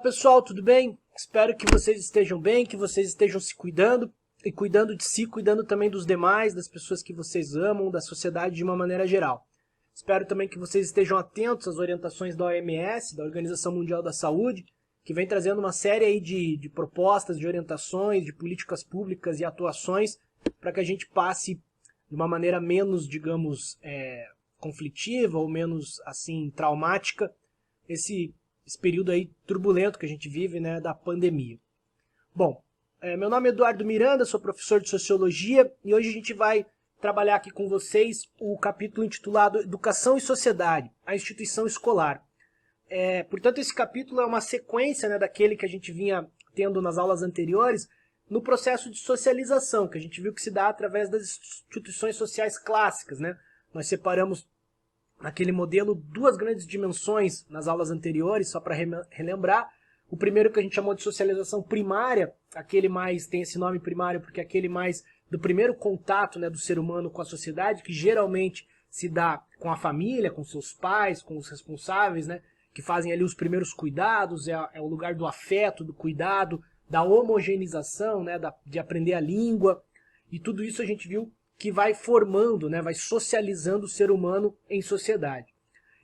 pessoal, tudo bem? Espero que vocês estejam bem, que vocês estejam se cuidando e cuidando de si, cuidando também dos demais, das pessoas que vocês amam, da sociedade de uma maneira geral. Espero também que vocês estejam atentos às orientações da OMS, da Organização Mundial da Saúde, que vem trazendo uma série aí de propostas, de orientações, de políticas públicas e atuações para que a gente passe de uma maneira menos, digamos, conflitiva ou menos assim traumática esse período aí turbulento que a gente vive, né, da pandemia. Bom, meu nome é Eduardo Miranda, sou professor de Sociologia e hoje a gente vai trabalhar aqui com vocês o capítulo intitulado Educação e Sociedade, a instituição escolar. Portanto, esse capítulo é uma sequência, né, daquele que a gente vinha tendo nas aulas anteriores, no processo de socialização, que a gente viu que se dá através das instituições sociais clássicas, né? Nós separamos naquele modelo duas grandes dimensões nas aulas anteriores, só para relembrar. O primeiro que a gente chamou de socialização primária, aquele mais, tem esse nome primário porque é aquele mais do primeiro contato, né, do ser humano com a sociedade, que geralmente se dá com a família, com seus pais, com os responsáveis, né, que fazem ali os primeiros cuidados, é o lugar do afeto, do cuidado, da homogeneização, né, de aprender a língua, e tudo isso a gente viu que vai formando, né, vai socializando o ser humano em sociedade.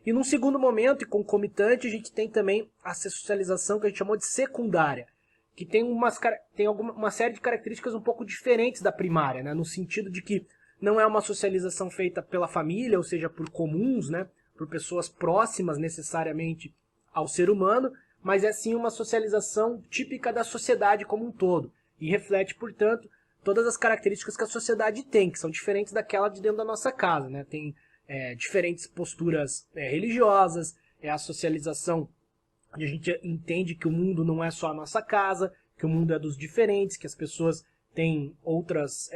E num segundo momento, e concomitante, a gente tem também a socialização que a gente chamou de secundária, que tem uma série de características um pouco diferentes da primária, né, no sentido de que não é uma socialização feita pela família, ou seja, por comuns, né, por pessoas próximas necessariamente ao ser humano, mas é sim uma socialização típica da sociedade como um todo, e reflete, portanto, todas as características que a sociedade tem, que são diferentes daquela de dentro da nossa casa, né? Tem diferentes posturas religiosas, a socialização, onde a gente entende que o mundo não é só a nossa casa, que o mundo é dos diferentes, que as pessoas têm outras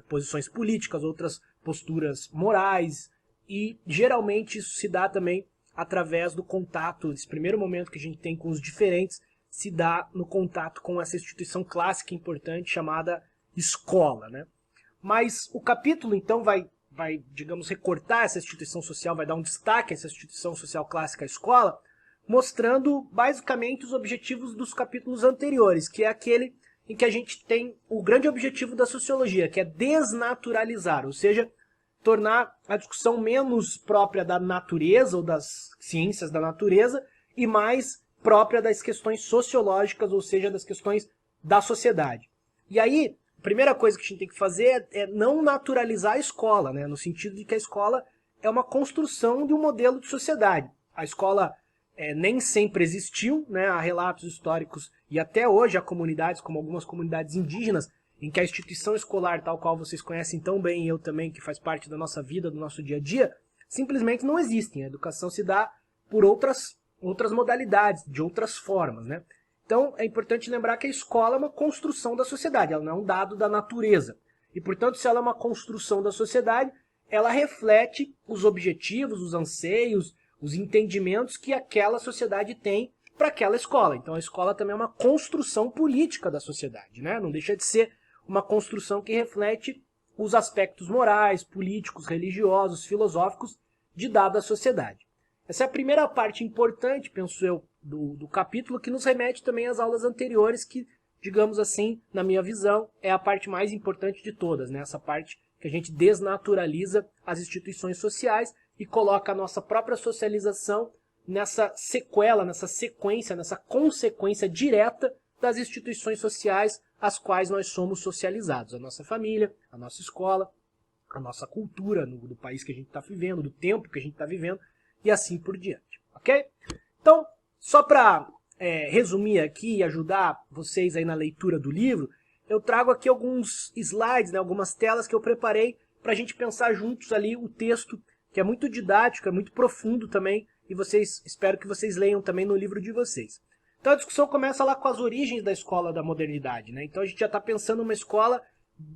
posições políticas, outras posturas morais, e geralmente isso se dá também através do contato, esse primeiro momento que a gente tem com os diferentes, se dá no contato com essa instituição clássica importante chamada escola, né? Mas o capítulo, então, vai, digamos, recortar essa instituição social, vai dar um destaque a essa instituição social clássica, a escola, mostrando basicamente os objetivos dos capítulos anteriores, que é aquele em que a gente tem o grande objetivo da sociologia, que é desnaturalizar, ou seja, tornar a discussão menos própria da natureza ou das ciências da natureza e mais própria das questões sociológicas, ou seja, das questões da sociedade. E aí, a primeira coisa que a gente tem que fazer é não naturalizar a escola, né? No sentido de que a escola é uma construção de um modelo de sociedade. A escola nem sempre existiu, né? Há relatos históricos e até hoje há comunidades, como algumas comunidades indígenas, em que a instituição escolar, tal qual vocês conhecem tão bem, e eu também, que faz parte da nossa vida, do nosso dia a dia, simplesmente não existem. A educação se dá por outras modalidades, de outras formas, né? Então, é importante lembrar que a escola é uma construção da sociedade, ela não é um dado da natureza. E, portanto, se ela é uma construção da sociedade, ela reflete os objetivos, os anseios, os entendimentos que aquela sociedade tem para aquela escola. Então, a escola também é uma construção política da sociedade, né? Não deixa de ser uma construção que reflete os aspectos morais, políticos, religiosos, filosóficos de dada sociedade. Essa é a primeira parte importante, penso eu, do capítulo, que nos remete também às aulas anteriores, que, digamos assim, na minha visão, é a parte mais importante de todas, né? Essa parte que a gente desnaturaliza as instituições sociais e coloca a nossa própria socialização nessa sequela, nessa sequência, nessa consequência direta das instituições sociais às quais nós somos socializados. A nossa família, a nossa escola, a nossa cultura do país que a gente está vivendo, do tempo que a gente está vivendo, e assim por diante, ok? Então, só para resumir aqui e ajudar vocês aí na leitura do livro, eu trago aqui alguns slides, né, algumas telas que eu preparei para a gente pensar juntos ali o texto, que é muito didático, é muito profundo também, e espero que vocês leiam também no livro de vocês. Então a discussão começa lá com as origens da escola da modernidade, né? Então a gente já está pensando numa escola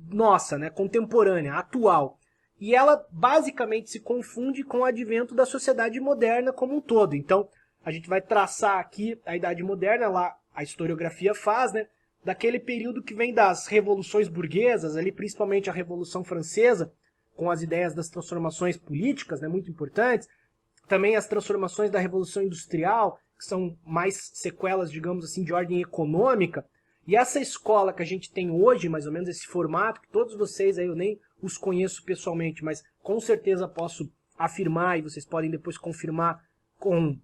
nossa, né, contemporânea, atual. E ela basicamente se confunde com o advento da sociedade moderna como um todo. Então, a gente vai traçar aqui a Idade Moderna, lá a historiografia faz, né? Daquele período que vem das revoluções burguesas, ali principalmente a Revolução Francesa, com as ideias das transformações políticas, né, muito importantes. Também as transformações da Revolução Industrial, que são mais sequelas, digamos assim, de ordem econômica. E essa escola que a gente tem hoje, mais ou menos esse formato, que todos vocês aí eu nem os conheço pessoalmente, mas com certeza posso afirmar, e vocês podem depois confirmar com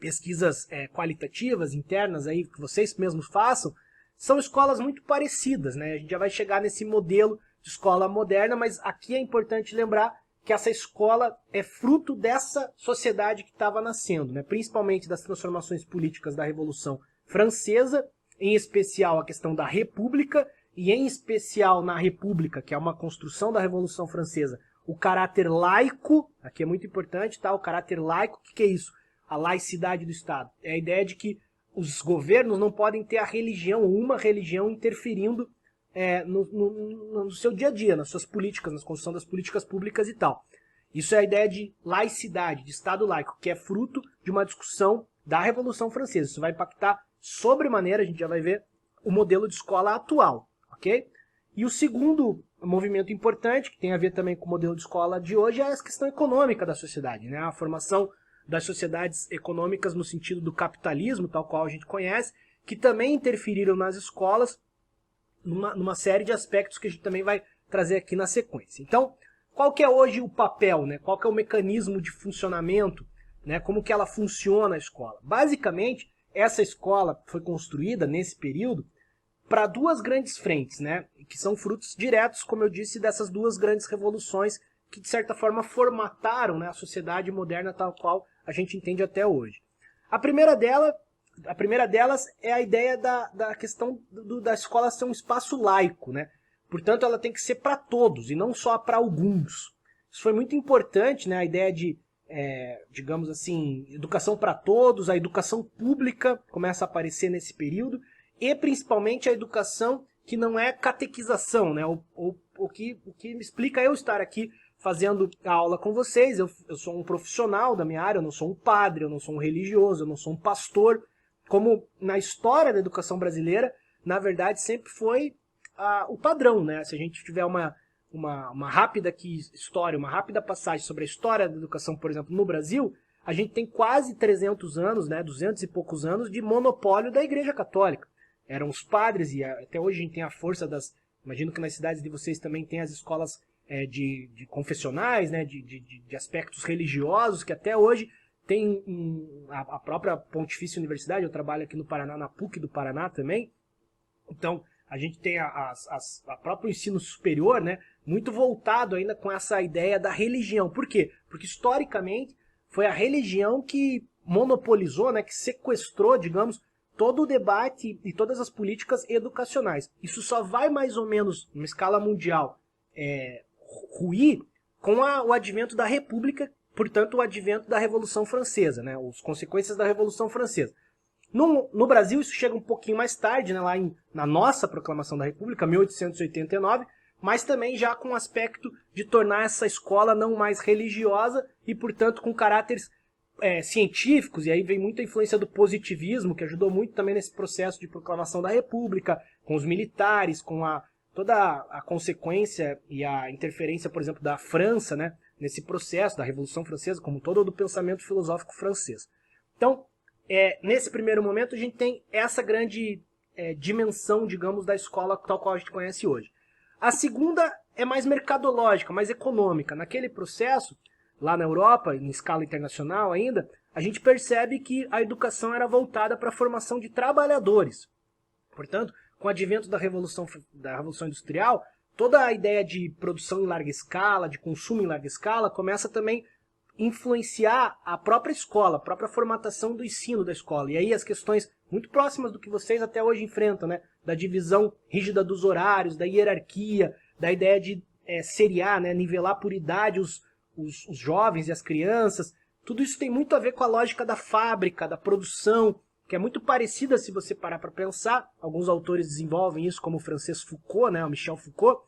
pesquisas qualitativas, internas aí, que vocês mesmos façam, são escolas muito parecidas, né? A gente já vai chegar nesse modelo de escola moderna, mas aqui é importante lembrar que essa escola é fruto dessa sociedade que estava nascendo, né? Principalmente das transformações políticas da Revolução Francesa, em especial a questão da República, e em especial na República, que é uma construção da Revolução Francesa, o caráter laico, aqui é muito importante, tá? O caráter laico, o que é isso? A laicidade do Estado. É a ideia de que os governos não podem ter a religião, uma religião interferindo no seu dia a dia, nas suas políticas, na construção das políticas públicas e tal. Isso é a ideia de laicidade, de Estado laico, que é fruto de uma discussão da Revolução Francesa. Isso vai impactar sobremaneira, a gente já vai ver, o modelo de escola atual, ok? E o segundo movimento importante, que tem a ver também com o modelo de escola de hoje, é a questão econômica da sociedade, né? A formação das sociedades econômicas no sentido do capitalismo, tal qual a gente conhece, que também interferiram nas escolas numa série de aspectos que a gente também vai trazer aqui na sequência. Então, qual que é hoje o papel, né? Qual que é o mecanismo de funcionamento, né? Como que ela funciona a escola? Basicamente, essa escola foi construída nesse período para duas grandes frentes, né? Que são frutos diretos, como eu disse, dessas duas grandes revoluções que, de certa forma, formataram, né, a sociedade moderna tal qual a gente entende até hoje. A primeira delas é a ideia da questão da escola ser um espaço laico, né? Portanto, ela tem que ser para todos e não só para alguns. Isso foi muito importante, né? A ideia de, digamos assim, educação para todos, a educação pública começa a aparecer nesse período, e principalmente a educação que não é catequização, né? O que me explica eu estar aqui fazendo a aula com vocês. Eu sou um profissional da minha área, eu não sou um padre, eu não sou um religioso, eu não sou um pastor, como na história da educação brasileira, na verdade, sempre foi o padrão, né? Se a gente tiver uma rápida história, uma rápida passagem sobre a história da educação, por exemplo, no Brasil, a gente tem quase 300 anos, né, 200 e poucos anos de monopólio da Igreja Católica. Eram os padres, e até hoje a gente tem a força das... Imagino que nas cidades de vocês também tem as escolas de confessionais, né, de aspectos religiosos, que até hoje tem a própria Pontifícia Universidade. Eu trabalho aqui no Paraná, na PUC do Paraná também. Então, a gente tem a próprio ensino superior, né, muito voltado ainda com essa ideia da religião. Por quê? Porque historicamente foi a religião que monopolizou, né, que sequestrou, digamos, todo o debate e todas as políticas educacionais. Isso só vai mais ou menos, numa escala mundial, ruir com o advento da República, portanto o advento da Revolução Francesa, né, as consequências da Revolução Francesa. No Brasil isso chega um pouquinho mais tarde, né, na nossa proclamação da República, 1889, mas também já com o aspecto de tornar essa escola não mais religiosa e, portanto, com caráteres científicos, e aí vem muita influência do positivismo, que ajudou muito também nesse processo de proclamação da República, com os militares, com toda a consequência e a interferência, por exemplo, da França, né, nesse processo da Revolução Francesa, como todo o do pensamento filosófico francês. Então, nesse primeiro momento, a gente tem essa grande dimensão, digamos, da escola tal qual a gente conhece hoje. A segunda é mais mercadológica, mais econômica. Naquele processo, lá na Europa, em escala internacional ainda, a gente percebe que a educação era voltada para a formação de trabalhadores. Portanto, com o advento da Revolução Industrial, toda a ideia de produção em larga escala, de consumo em larga escala, começa também a influenciar a própria escola, a própria formatação do ensino da escola. E aí as questões muito próximas do que vocês até hoje enfrentam, né? Da divisão rígida dos horários, da hierarquia, da ideia de seriar, né? Nivelar por idade os jovens e as crianças. Tudo isso tem muito a ver com a lógica da fábrica, da produção, que é muito parecida se você parar para pensar. Alguns autores desenvolvem isso, como o Francis Foucault, né? O Michel Foucault,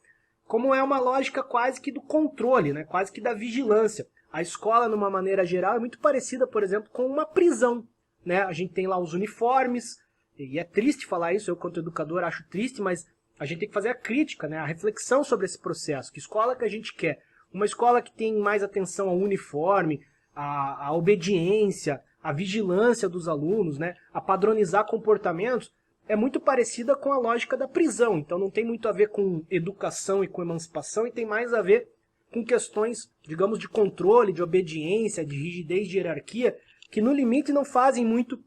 como é uma lógica quase que do controle, né? Quase que da vigilância. A escola, numa maneira geral, é muito parecida, por exemplo, com uma prisão, né? A gente tem lá os uniformes, e é triste falar isso, eu, quanto educador, acho triste, mas a gente tem que fazer a crítica, né? A reflexão sobre esse processo. Que escola que a gente quer? Uma escola que tem mais atenção ao uniforme, à obediência, a vigilância dos alunos, né, a padronizar comportamentos, é muito parecida com a lógica da prisão. Então não tem muito a ver com educação e com emancipação, e tem mais a ver com questões, digamos, de controle, de obediência, de rigidez, de hierarquia, que no limite não fazem muito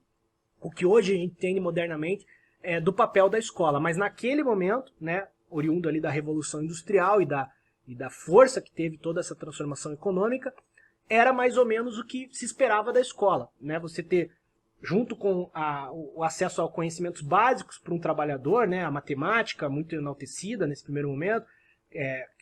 o que hoje a gente entende modernamente do papel da escola. Mas naquele momento, né, oriundo ali da Revolução Industrial e da força que teve toda essa transformação econômica, era mais ou menos o que se esperava da escola, né? Você ter, junto com o acesso a conhecimentos básicos para um trabalhador, né? A matemática muito enaltecida nesse primeiro momento,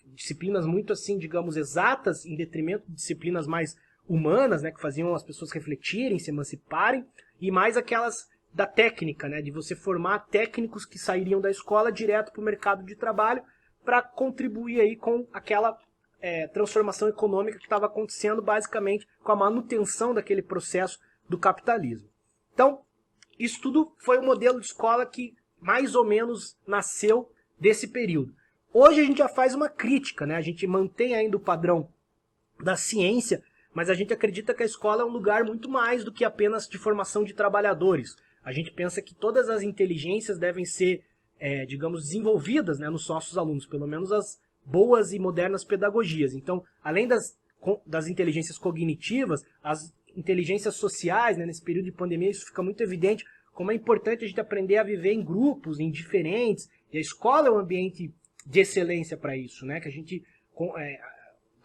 disciplinas muito assim, digamos, exatas, em detrimento de disciplinas mais humanas, né? Que faziam as pessoas refletirem, se emanciparem, e mais aquelas da técnica, né? De você formar técnicos que sairiam da escola direto para o mercado de trabalho para contribuir aí com aquela transformação econômica que estava acontecendo basicamente com a manutenção daquele processo do capitalismo. Então, isso tudo foi um modelo de escola que mais ou menos nasceu desse período. Hoje a gente já faz uma crítica, né? A gente mantém ainda o padrão da ciência, mas a gente acredita que a escola é um lugar muito mais do que apenas de formação de trabalhadores. A gente pensa que todas as inteligências devem ser, digamos, desenvolvidas, né, nos nossos alunos, pelo menos as boas e modernas pedagogias. Então, além das inteligências cognitivas, as inteligências sociais, né, nesse período de pandemia, isso fica muito evidente, como é importante a gente aprender a viver em grupos, em diferentes, e a escola é um ambiente de excelência para isso, né, que a gente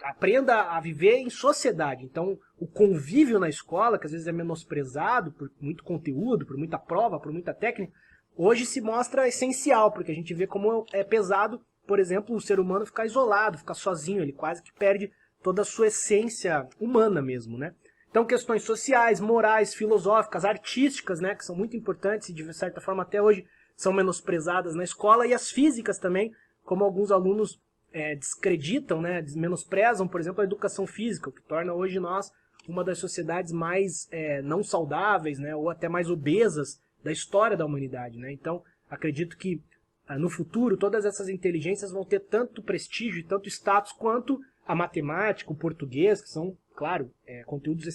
aprenda a viver em sociedade. Então, o convívio na escola, que às vezes é menosprezado por muito conteúdo, por muita prova, por muita técnica, hoje se mostra essencial, porque a gente vê como é pesado, por exemplo, o ser humano ficar isolado, ficar sozinho, ele quase que perde toda a sua essência humana mesmo, né? Então, questões sociais, morais, filosóficas, artísticas, né, que são muito importantes e, de certa forma, até hoje são menosprezadas na escola, e as físicas também, como alguns alunos descreditam, né, menosprezam, por exemplo, a educação física, o que torna hoje nós uma das sociedades mais não saudáveis, né, ou até mais obesas da história da humanidade, né? Então, acredito que no futuro todas essas inteligências vão ter tanto prestígio e tanto status quanto a matemática, o português, que são, claro, conteúdos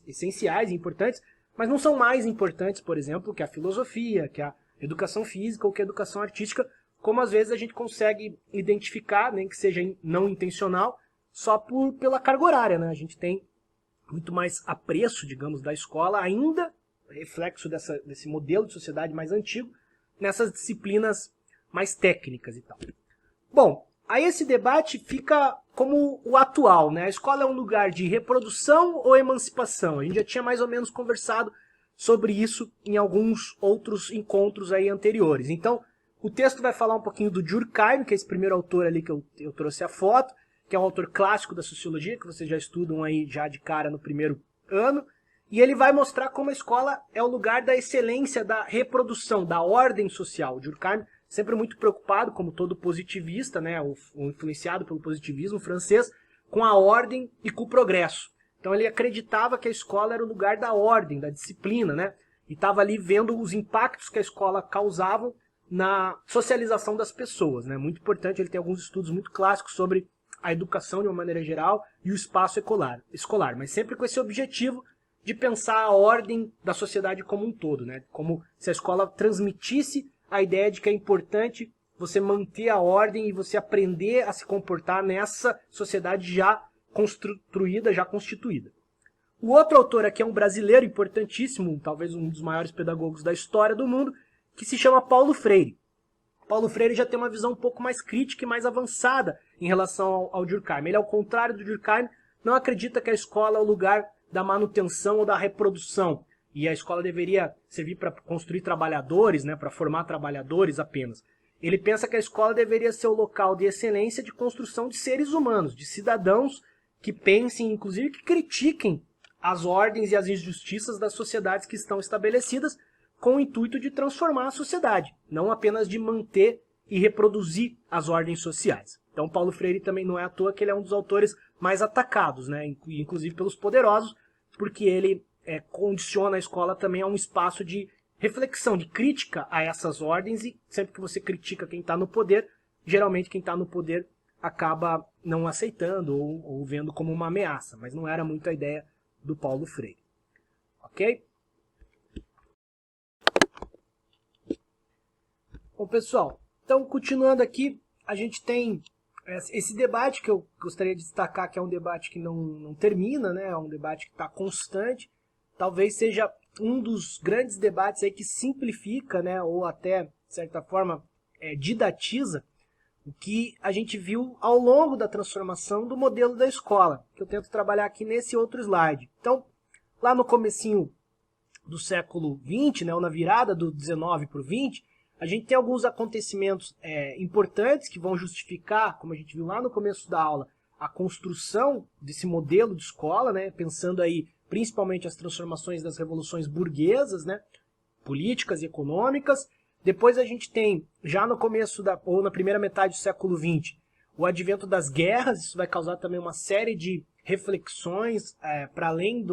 essenciais e importantes, mas não são mais importantes, por exemplo, que a filosofia, que a educação física ou que a educação artística, como às vezes a gente consegue identificar, nem que seja não intencional, só pela carga horária, né? A gente tem muito mais apreço, digamos, da escola, ainda reflexo desse modelo de sociedade mais antigo, nessas disciplinas mais técnicas e tal. Bom, aí esse debate fica como o atual, né? A escola é um lugar de reprodução ou emancipação? A gente já tinha mais ou menos conversado sobre isso em alguns outros encontros aí anteriores. Então, o texto vai falar um pouquinho do Durkheim, que é esse primeiro autor ali que eu trouxe a foto, que é um autor clássico da sociologia, que vocês já estudam aí já de cara no primeiro ano. E ele vai mostrar como a escola é o lugar da excelência, da reprodução, da ordem social. O Durkheim, sempre muito preocupado, como todo positivista, né, ou influenciado pelo positivismo francês, com a ordem e com o progresso. Então ele acreditava que a escola era o lugar da ordem, da disciplina, né, e estava ali vendo os impactos que a escola causava na socialização das pessoas, né. Muito importante, ele tem alguns estudos muito clássicos sobre a educação de uma maneira geral e o espaço escolar, mas sempre com esse objetivo de pensar a ordem da sociedade como um todo, né? Como se a escola transmitisse a ideia de que é importante você manter a ordem e você aprender a se comportar nessa sociedade já construída, já constituída. O outro autor aqui é um brasileiro importantíssimo, talvez um dos maiores pedagogos da história do mundo, que se chama Paulo Freire. Paulo Freire já tem uma visão um pouco mais crítica e mais avançada em relação ao Durkheim. Ele, ao contrário do Durkheim, não acredita que a escola é o lugar da manutenção ou da reprodução. E a escola deveria servir para construir trabalhadores, né, para formar trabalhadores apenas. Ele pensa que a escola deveria ser o local de excelência de construção de seres humanos, de cidadãos que pensem, inclusive que critiquem as ordens e as injustiças das sociedades que estão estabelecidas, com o intuito de transformar a sociedade, não apenas de manter e reproduzir as ordens sociais. Então Paulo Freire também não é à toa que ele é um dos autores mais atacados, né, inclusive pelos poderosos, porque ele condiciona a escola também a um espaço de reflexão, de crítica a essas ordens, e sempre que você critica quem está no poder, geralmente quem está no poder acaba não aceitando ou vendo como uma ameaça, mas não era muito a ideia do Paulo Freire. Ok? ok? Bom, pessoal, então continuando aqui, a gente tem esse debate que eu gostaria de destacar, que é um debate que não termina, né? É um debate que está constante. Talvez seja um dos grandes debates aí que simplifica, né? Ou até, de certa forma, didatiza o que a gente viu ao longo da transformação do modelo da escola, que eu tento trabalhar aqui nesse outro slide. Então, lá no comecinho do século XX, né, ou na virada do 19 para o 20, a gente tem alguns acontecimentos importantes que vão justificar, como a gente viu lá no começo da aula, a construção desse modelo de escola, né, pensando aí principalmente as transformações das revoluções burguesas, né, políticas e econômicas. Depois a gente tem, já no começo ou na primeira metade do século XX, o advento das guerras. Isso vai causar também uma série de reflexões para além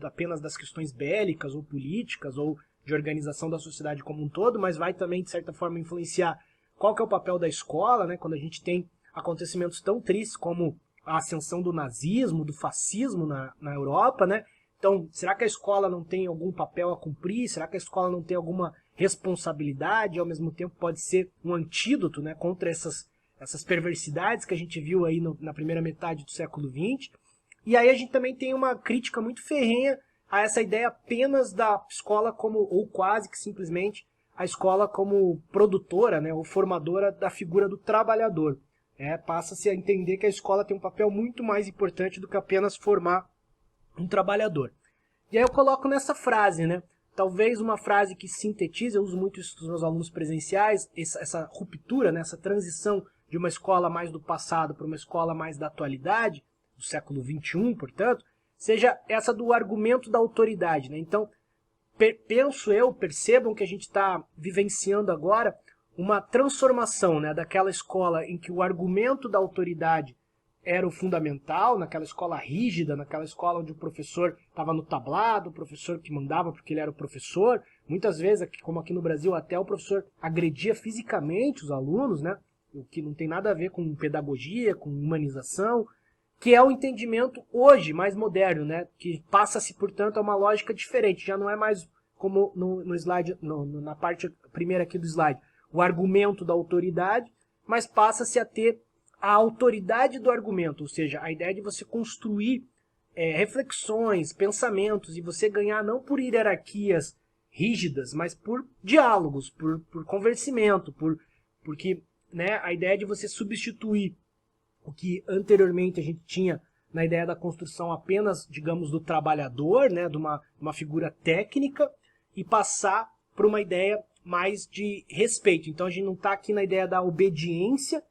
apenas das questões bélicas ou políticas ou de organização da sociedade como um todo, mas vai também, de certa forma, influenciar qual que é o papel da escola, né, quando a gente tem acontecimentos tão tristes como a ascensão do nazismo, do fascismo na Europa, né? Então, será que a escola não tem algum papel a cumprir? Será que a escola não tem alguma responsabilidade? E, ao mesmo tempo, pode ser um antídoto, né, contra essas perversidades que a gente viu aí na primeira metade do século XX. E aí a gente também tem uma crítica muito ferrenha a essa ideia apenas da escola como, ou quase que simplesmente, a escola como produtora, né, ou formadora da figura do trabalhador. Passa-se a entender que a escola tem um papel muito mais importante do que apenas formar um trabalhador. E aí eu coloco nessa frase, né? Talvez uma frase que sintetiza, eu uso muito isso dos meus alunos presenciais, essa ruptura, né? Essa transição de uma escola mais do passado para uma escola mais da atualidade, do século XXI, portanto, seja essa do argumento da autoridade, né? Então, percebam que a gente está vivenciando agora uma transformação, né, daquela escola em que o argumento da autoridade era o fundamental, naquela escola rígida, naquela escola onde o professor estava no tablado, o professor que mandava porque ele era o professor. Muitas vezes, como aqui no Brasil, até o professor agredia fisicamente os alunos, né? O que não tem nada a ver com pedagogia, com humanização, que é o entendimento hoje mais moderno, né? Que passa-se, portanto, a uma lógica diferente. Já não é mais como no slide, na parte primeira aqui do slide, o argumento da autoridade, mas passa-se a ter a autoridade do argumento, ou seja, a ideia de você construir reflexões, pensamentos, e você ganhar não por hierarquias rígidas, mas por diálogos, por convencimento, porque, né, a ideia de você substituir o que anteriormente a gente tinha na ideia da construção apenas, digamos, do trabalhador, né, de uma figura técnica, e passar para uma ideia mais de respeito. Então a gente não está aqui na ideia da obediência,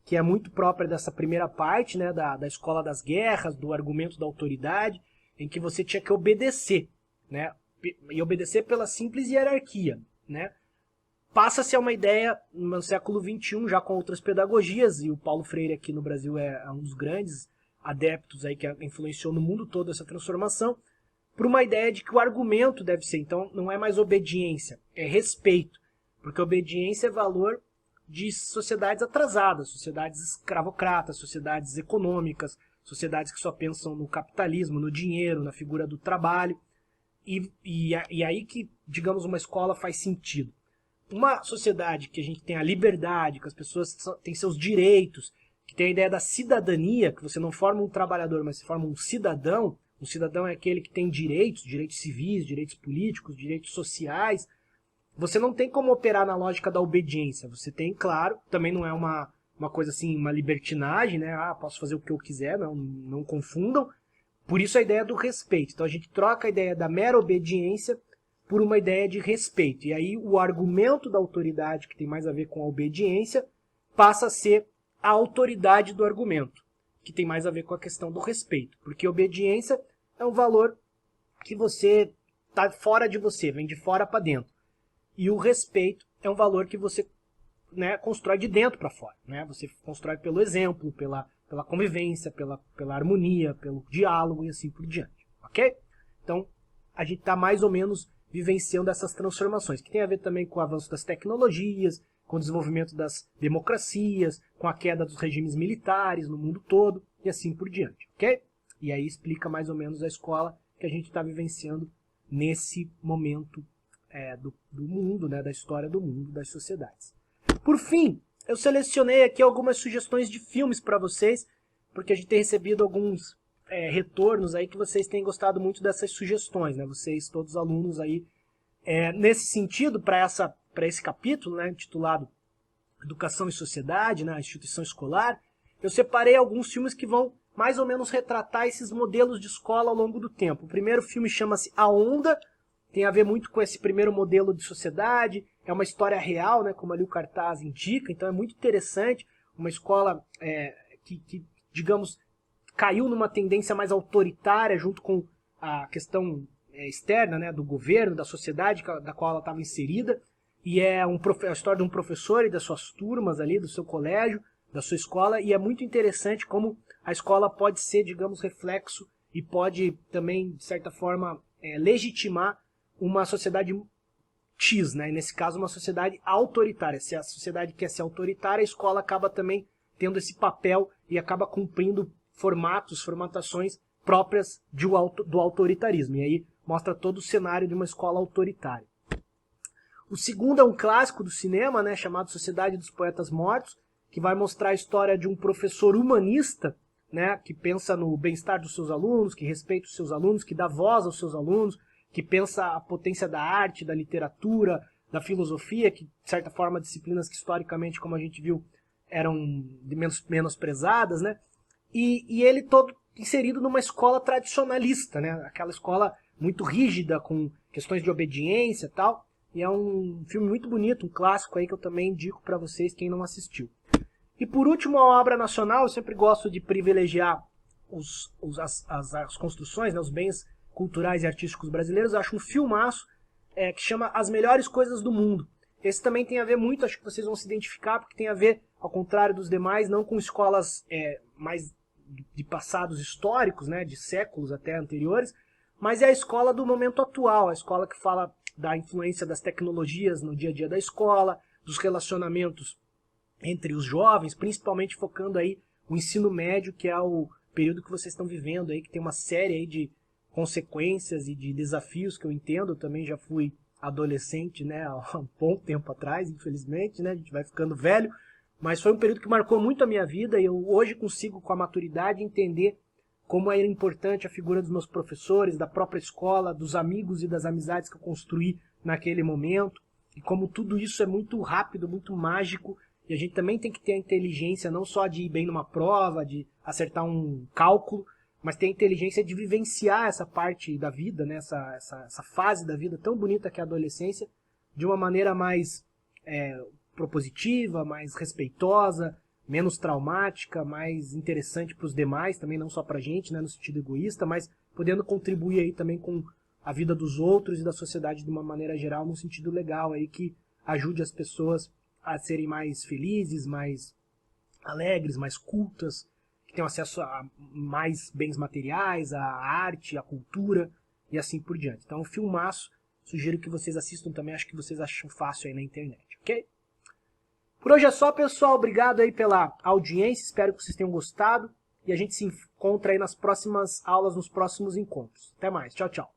que é muito própria dessa primeira parte, né, da escola das guerras, do argumento da autoridade, em que você tinha que obedecer, né, e obedecer pela simples hierarquia, né. Passa-se a uma ideia no século XXI, já com outras pedagogias, e o Paulo Freire aqui no Brasil é um dos grandes adeptos aí que influenciou no mundo todo essa transformação, por uma ideia de que o argumento deve ser, então, não é mais obediência, é respeito, porque obediência é valor de sociedades atrasadas, sociedades escravocratas, sociedades econômicas, sociedades que só pensam no capitalismo, no dinheiro, na figura do trabalho, e aí que, digamos, uma escola faz sentido. Uma sociedade que a gente tem a liberdade, que as pessoas têm seus direitos, que tem a ideia da cidadania, que você não forma um trabalhador, mas você forma um cidadão é aquele que tem direitos civis, direitos políticos, direitos sociais. Você não tem como operar na lógica da obediência. Você tem, claro, também não é uma coisa assim, uma libertinagem, né? Posso fazer o que eu quiser, não confundam. Por isso a ideia do respeito. Então a gente troca a ideia da mera obediência por uma ideia de respeito. E aí o argumento da autoridade, que tem mais a ver com a obediência, passa a ser a autoridade do argumento, que tem mais a ver com a questão do respeito. Porque obediência é um valor que você está fora de você, vem de fora para dentro. E o respeito é um valor que você, né, constrói de dentro para fora. Né? Você constrói pelo exemplo, pela convivência, pela harmonia, pelo diálogo e assim por diante. Ok? Então, a gente está mais ou menos vivenciando essas transformações, que tem a ver também com o avanço das tecnologias, com o desenvolvimento das democracias, com a queda dos regimes militares no mundo todo e assim por diante. Ok? E aí explica mais ou menos a escola que a gente está vivenciando nesse momento do mundo, né, da história do mundo, das sociedades. Por fim, eu selecionei aqui algumas sugestões de filmes para vocês, porque a gente tem recebido alguns retornos aí que vocês têm gostado muito dessas sugestões, né? Vocês, todos os alunos aí, nesse sentido, para esse capítulo, né, intitulado Educação e Sociedade, né, a instituição escolar, eu separei alguns filmes que vão mais ou menos retratar esses modelos de escola ao longo do tempo. O primeiro filme chama-se A Onda, tem a ver muito com esse primeiro modelo de sociedade, é uma história real, né, como ali o cartaz indica, então é muito interessante, uma escola que, digamos, caiu numa tendência mais autoritária junto com a questão externa, né, do governo, da sociedade da qual ela estava inserida, e é a história de um professor e das suas turmas ali, do seu colégio, da sua escola, e é muito interessante como a escola pode ser, digamos, reflexo e pode também, de certa forma, legitimar uma sociedade X, né? Nesse caso, uma sociedade autoritária. Se a sociedade quer ser autoritária, a escola acaba também tendo esse papel e acaba cumprindo formatações próprias do autoritarismo. E aí mostra todo o cenário de uma escola autoritária. O segundo é um clássico do cinema, né, chamado Sociedade dos Poetas Mortos, que vai mostrar a história de um professor humanista, né, que pensa no bem-estar dos seus alunos, que respeita os seus alunos, que dá voz aos seus alunos, que pensa a potência da arte, da literatura, da filosofia, que, de certa forma, disciplinas que historicamente, como a gente viu, eram menosprezadas, né? E ele todo inserido numa escola tradicionalista, né? Aquela escola muito rígida, com questões de obediência e tal. E é um filme muito bonito, um clássico aí que eu também indico para vocês, quem não assistiu. E por último, a obra nacional, eu sempre gosto de privilegiar as construções, né, os bens culturais e artísticos brasileiros. Eu acho um filmaço que chama As Melhores Coisas do Mundo. Esse também tem a ver muito, acho que vocês vão se identificar, porque tem a ver, ao contrário dos demais, não com escolas mais de passados históricos, né, de séculos até anteriores, mas é a escola do momento atual, a escola que fala da influência das tecnologias no dia a dia da escola, dos relacionamentos entre os jovens, principalmente focando aí o ensino médio, que é o período que vocês estão vivendo aí, que tem uma série aí de consequências e de desafios que eu entendo. Eu também já fui adolescente, né, há um bom tempo atrás, infelizmente, né, a gente vai ficando velho, mas foi um período que marcou muito a minha vida e eu hoje consigo, com a maturidade, entender como era importante a figura dos meus professores, da própria escola, dos amigos e das amizades que eu construí naquele momento, e como tudo isso é muito rápido, muito mágico, e a gente também tem que ter a inteligência não só de ir bem numa prova, de acertar um cálculo, mas ter a inteligência de vivenciar essa parte da vida, né, essa fase da vida tão bonita que é a adolescência, de uma maneira mais propositiva, mais respeitosa, menos traumática, mais interessante para os demais, também não só para a gente, né, no sentido egoísta, mas podendo contribuir aí também com a vida dos outros e da sociedade de uma maneira geral, num sentido legal aí que ajude as pessoas a serem mais felizes, mais alegres, mais cultas, que tenham acesso a mais bens materiais, à arte, à cultura e assim por diante. Então, um filmaço, sugiro que vocês assistam também, acho que vocês acham fácil aí na internet, ok? Por hoje é só, pessoal. Obrigado aí pela audiência, espero que vocês tenham gostado e a gente se encontra aí nas próximas aulas, nos próximos encontros. Até mais, tchau, tchau.